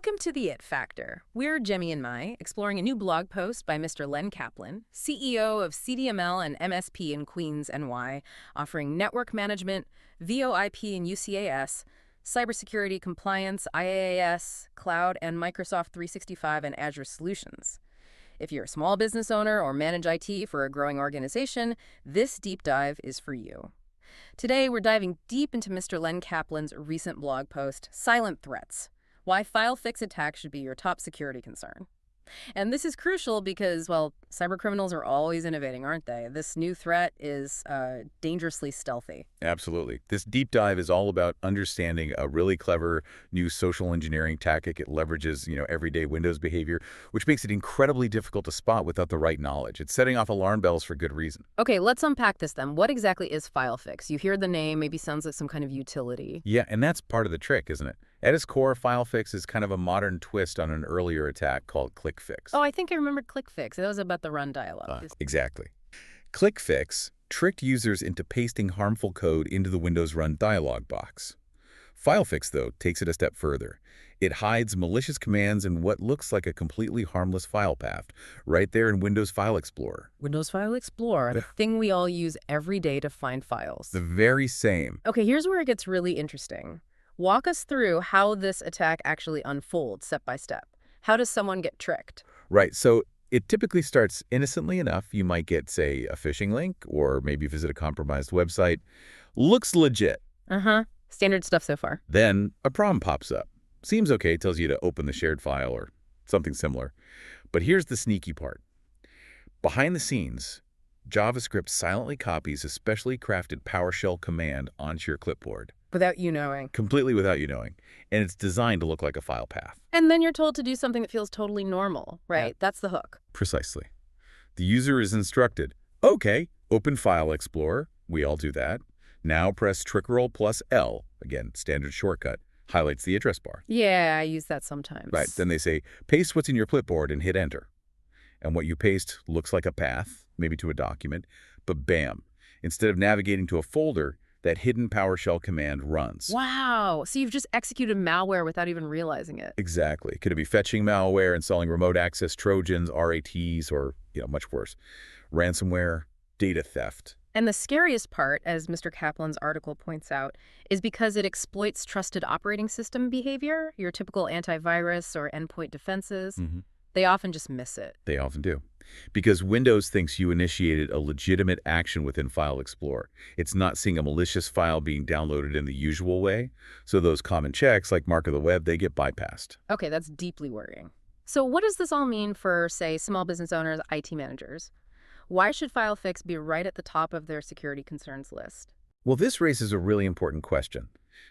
Welcome to the It Factor. We're Jemmy and Mai, exploring a new blog post by Mr. Len Kaplan, CEO of CDML and MSP in Queens, NY, offering network management, VoIP and UCAS, cybersecurity compliance, IaaS, cloud, and Microsoft 365 and Azure solutions. If you're a small business owner or manage IT for a growing organization, this deep dive is for you. Today, we're diving deep into Mr. Len Kaplan's recent blog post, Silent Threats: Why FileFix attacks should be your top security concern. And this is crucial because, well, cybercriminals are always innovating, aren't they? This new threat is dangerously stealthy. Absolutely. This deep dive is all about understanding a really clever new social engineering tactic. It leverages, everyday Windows behavior, which makes it incredibly difficult to spot without the right knowledge. It's setting off alarm bells for good reason. Okay, let's unpack this then. What exactly is FileFix? You hear the name, maybe sounds like some kind of utility. Yeah, and that's part of the trick, isn't it? At its core, FileFix is kind of a modern twist on an earlier attack called ClickFix. Oh, I think I remembered ClickFix. That was about the run dialog. Exactly. ClickFix tricked users into pasting harmful code into the Windows Run dialog box. FileFix, though, takes it a step further. It hides malicious commands in what looks like a completely harmless file path, right there in Windows File Explorer. Windows File Explorer, the thing we all use every day to find files. The very same. Okay, here's where it gets really interesting. Walk us through how this attack actually unfolds step by step. How does someone get tricked? Right, so it typically starts innocently enough. You might get, say, a phishing link or maybe visit a compromised website. Looks legit. Standard stuff so far. Then a prompt pops up. Seems okay, tells you to open the shared file or something similar. But here's the sneaky part. Behind the scenes, JavaScript silently copies a specially crafted PowerShell command onto your clipboard. Without you knowing. Completely without you knowing. And it's designed to look like a file path. And then you're told to do something that feels totally normal, right? Yeah. That's the hook. Precisely. The user is instructed, okay, open File Explorer. We all do that. Now press Trickrol plus L, again, standard shortcut, highlights the address bar. Yeah, I use that sometimes. Right, then they say, paste what's in your clipboard and hit enter. And what you paste looks like a path, maybe to a document, but bam, instead of navigating to a folder, that hidden PowerShell command runs. Wow, so you've just executed malware without even realizing it. Exactly. Could it be fetching malware, installing remote access Trojans, RATs, or, much worse, ransomware, data theft. And the scariest part, as Mr. Kaplan's article points out, is because it exploits trusted operating system behavior, your typical antivirus or endpoint defenses. They often just miss it. They often do. Because Windows thinks you initiated a legitimate action within File Explorer. It's not seeing a malicious file being downloaded in the usual way. So those common checks, like Mark of the Web, they get bypassed. Okay, that's deeply worrying. So what does this all mean for, say, small business owners, IT managers? Why should FileFix be right at the top of their security concerns list? Well, this raises a really important question.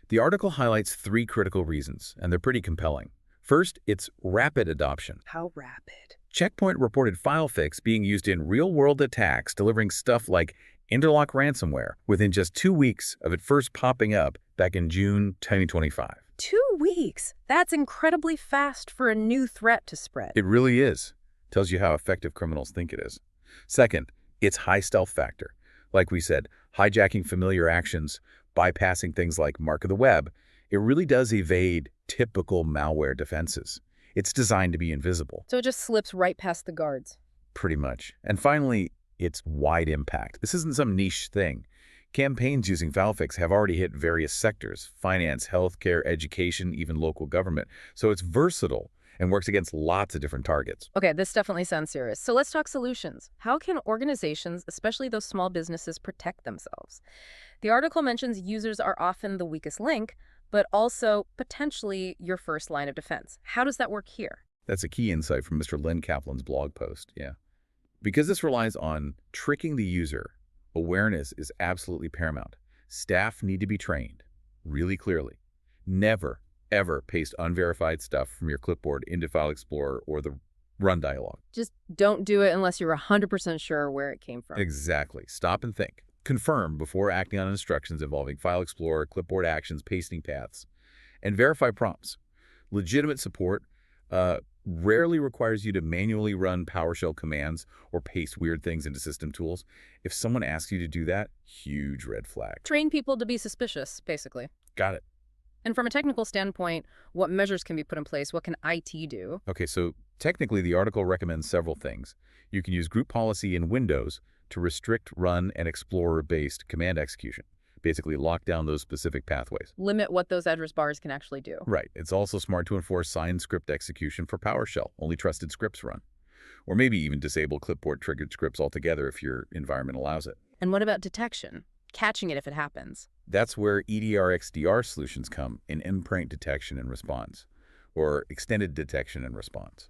The article highlights 3 critical reasons, and they're pretty compelling. First, it's rapid adoption. How rapid? Check Point reported FileFix being used in real-world attacks, delivering stuff like interlock ransomware within just 2 weeks of it first popping up back in June 2025. 2 weeks? That's incredibly fast for a new threat to spread. It really is. Tells you how effective criminals think it is. Second, its high stealth factor. Like we said, hijacking familiar actions, bypassing things like Mark of the Web, it really does evade typical malware defenses. It's designed to be invisible. So it just slips right past the guards. Pretty much. And finally, its wide impact. This isn't some niche thing. Campaigns using FileFix have already hit various sectors: finance, healthcare, education, even local government. So it's versatile and works against lots of different targets. Okay, this definitely sounds serious. So let's talk solutions. How can organizations, especially those small businesses, protect themselves? The article mentions users are often the weakest link, but also potentially your first line of defense. How does that work here? That's a key insight from Mr. Len Kaplan's blog post, yeah. Because this relies on tricking the user, awareness is absolutely paramount. Staff need to be trained really clearly. Never, ever paste unverified stuff from your clipboard into File Explorer or the Run dialog. Just don't do it unless you're 100% sure where it came from. Exactly. Stop and think. Confirm before acting on instructions involving File Explorer, clipboard actions, pasting paths, and verify prompts. Legitimate support rarely requires you to manually run PowerShell commands or paste weird things into system tools. If someone asks you to do that, huge red flag. Train people to be suspicious, basically. Got it. And from a technical standpoint, what measures can be put in place? What can IT do? Okay, so technically the article recommends several things. You can use group policy in Windows to restrict run and Explorer-based command execution. Basically lock down those specific pathways. Limit what those address bars can actually do. Right. It's also smart to enforce signed script execution for PowerShell. Only trusted scripts run. Or maybe even disable clipboard triggered scripts altogether if your environment allows it. And what about detection? Catching it if it happens. That's where EDR/XDR solutions come in endpoint detection and response, or extended detection and response.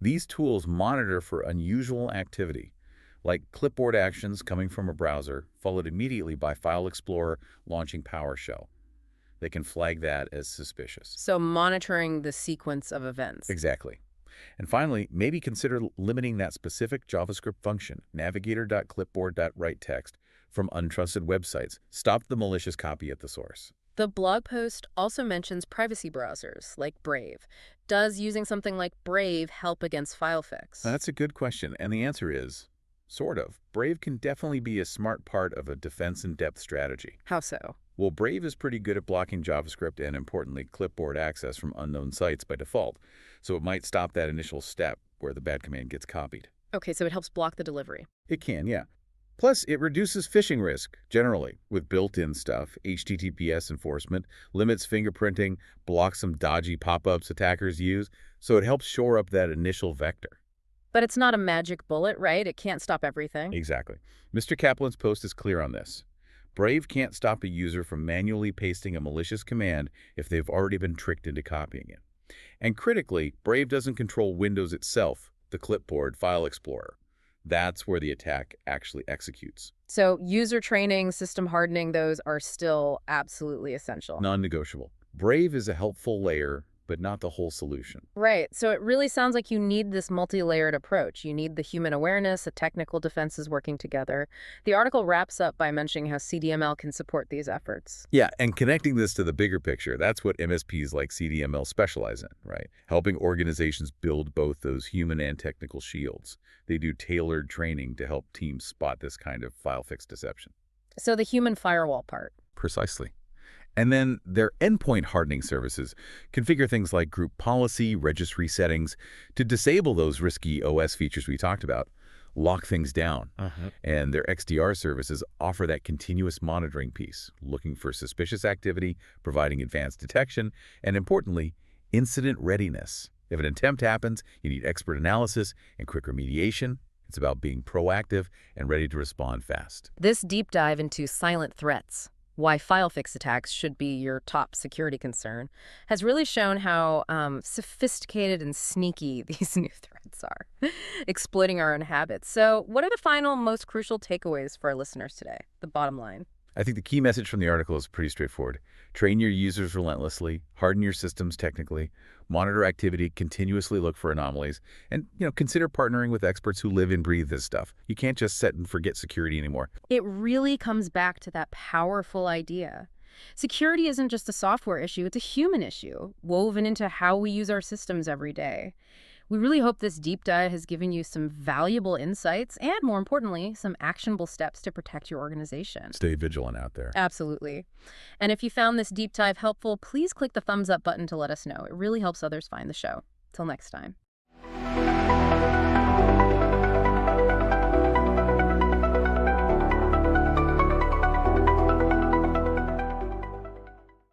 These tools monitor for unusual activity, like clipboard actions coming from a browser, followed immediately by File Explorer launching PowerShell. They can flag that as suspicious. So monitoring the sequence of events. Exactly. And finally, maybe consider limiting that specific JavaScript function, navigator.clipboard.writeText, from untrusted websites. Stop the malicious copy at the source. The blog post also mentions privacy browsers like Brave. Does using something like Brave help against FileFix? That's a good question, and the answer is, sort of. Brave can definitely be a smart part of a defense-in-depth strategy. How so? Well, Brave is pretty good at blocking JavaScript and, importantly, clipboard access from unknown sites by default, so it might stop that initial step where the bad command gets copied. Okay, so it helps block the delivery. It can, yeah. Plus, it reduces phishing risk, generally, with built-in stuff, HTTPS enforcement, limits fingerprinting, blocks some dodgy pop-ups attackers use, so it helps shore up that initial vector. But it's not a magic bullet, right? It can't stop everything. Exactly. Mr. Kaplan's post is clear on this. Brave can't stop a user from manually pasting a malicious command if they've already been tricked into copying it. And critically, Brave doesn't control Windows itself, the clipboard, File Explorer. That's where the attack actually executes. So user training, system hardening, those are still absolutely essential. Non-negotiable. Brave is a helpful layer, but not the whole solution. Right. So it really sounds like you need this multi-layered approach. You need the human awareness, the technical defenses working together. The article wraps up by mentioning how CDML can support these efforts. Yeah, and connecting this to the bigger picture, that's what MSPs like CDML specialize in, right? Helping organizations build both those human and technical shields. They do tailored training to help teams spot this kind of FileFix deception. So the human firewall part. Precisely. And then their endpoint hardening services configure things like group policy, registry settings to disable those risky OS features we talked about, lock things down. And their XDR services offer that continuous monitoring piece, looking for suspicious activity, providing advanced detection, and importantly, incident readiness. If an attempt happens, you need expert analysis and quick remediation. It's about being proactive and ready to respond fast. This deep dive into silent threats, why FileFix attacks should be your top security concern, has really shown how sophisticated and sneaky these new threats are, exploiting our own habits. So what are the final, most crucial takeaways for our listeners today? The bottom line. I think the key message from the article is pretty straightforward. Train your users relentlessly, harden your systems technically, monitor activity, continuously look for anomalies, and consider partnering with experts who live and breathe this stuff. You can't just set and forget security anymore. It really comes back to that powerful idea. Security isn't just a software issue, it's a human issue, woven into how we use our systems every day. We really hope this deep dive has given you some valuable insights and, more importantly, some actionable steps to protect your organization. Stay vigilant out there. Absolutely. And if you found this deep dive helpful, please click the thumbs up button to let us know. It really helps others find the show. Till next time.